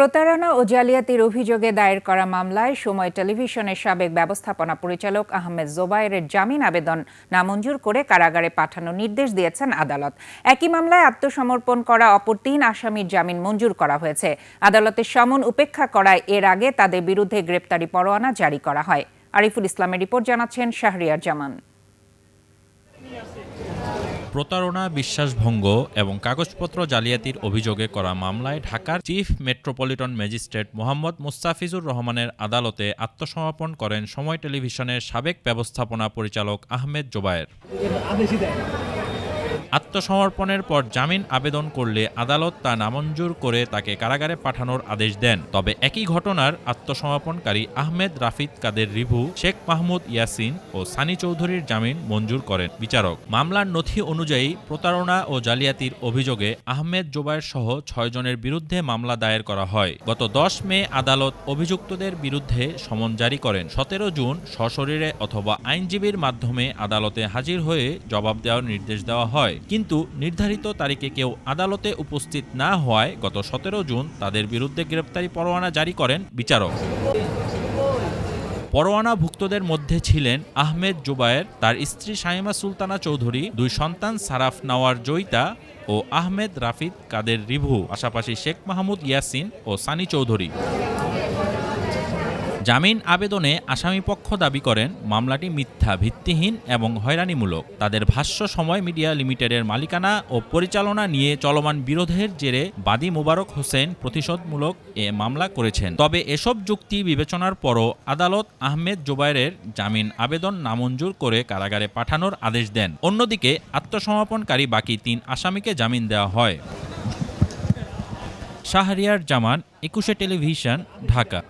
প্রতারণা ও জালিয়াতির অভিযোগে দায়ের করা মামলায় সময় টেলিভিশনের সাবেক ব্যবস্থাপনা পরিচালক আহমেদ জোবায়েরের জামিন আবেদন নামঞ্জুর করে কারাগারে পাঠানোর নির্দেশ দিয়েছেন আদালত। একই মামলায় আত্মসমর্পণ করা অপর ৩ আসামির জামিন মঞ্জুর করা হয়েছে। আদালতের সমন উপেক্ষা করায় এর আগে তাদের বিরুদ্ধে গ্রেপ্তারি পরোয়ানা জারি করা হয়। আরিফুল ইসলামের রিপোর্ট জানাচ্ছেন শাহরিয়ার জামান। প্রতারণা, বিশ্বাসভঙ্গ এবং কাগজপত্র জালিয়াতির অভিযোগে করা মামলায় ঢাকার chief metropolitan magistrate Mohammad Mustafizur রহমানের আদালতে আত্মসমর্পণ করেন সময় টেলিভিশনের সাবেক ব্যবস্থাপনা পরিচালক আহমেদ জোবায়ের। আত্মসমর্পণের পর জামিন আবেদন করলে আদালত তা নামঞ্জুর করে তাকে কারাগারে পাঠানোর আদেশ দেন। তবে একই ঘটনার আত্মসমর্পণকারী আহমেদ রাফিদ কাদের রিভু, শেখ মাহমুদ ইয়াসিন ও সানি চৌধুরীর জামিন মঞ্জুর করেন বিচারক। মামলার নথি অনুযায়ী প্রতারণা ও জালিয়াতির অভিযোগে আহমেদ জোবায়ের সহ ৬ জনের বিরুদ্ধে মামলা দায়ের করা হয়। গত ১০ মে আদালত অভিযুক্তদের বিরুদ্ধে সমন জারি করেন। ১৭ জুন সশরীরে অথবা আইনজীবীর মাধ্যমে আদালতে হাজির হয়ে জবাব দেওয়ার নির্দেশ দেওয়া হয়। কিন্তু নির্ধারিত তারিখে কেউ আদালতে উপস্থিত না হওয়ায় গত ১৭ জুন তাদের বিরুদ্ধে গ্রেপ্তারি পরোয়ানা জারি করেন বিচারক। পরোয়ানাভুক্তদের মধ্যে ছিলেন আহমেদ জোবায়ের, তার স্ত্রী শাইমা সুলতানা চৌধুরী, ২ সন্তান সারাফ নাওয়ার জয়িতা ও আহমেদ রাফিদ কাদের রিভু, পাশাপাশি শেখ মাহমুদ ইয়াসিন ও সানি চৌধুরী। জামিন আবেদনে আসামিপক্ষ দাবি করেন মামলাটি মিথ্যা, ভিত্তিহীন এবং হয়রানিমূলক। তাদের ভাষ্য সময় মিডিয়া লিমিটেডের মালিকানা ও পরিচালনা নিয়ে চলমান বিরোধের জেরে বাদী মোবারক হোসেন প্রতিশোধমূলক এ মামলা করেছেন। তবে এসব যুক্তি বিবেচনার পরও আদালত আহমেদ জোবায়েরের জামিন আবেদন নামঞ্জুর করে কারাগারে পাঠানোর আদেশ দেন। অন্যদিকে আত্মসমর্পণকারী বাকি ৩ আসামিকে জামিন দেওয়া হয়। শাহরিয়ার জামান, ২১ টেলিভিশন, ঢাকা।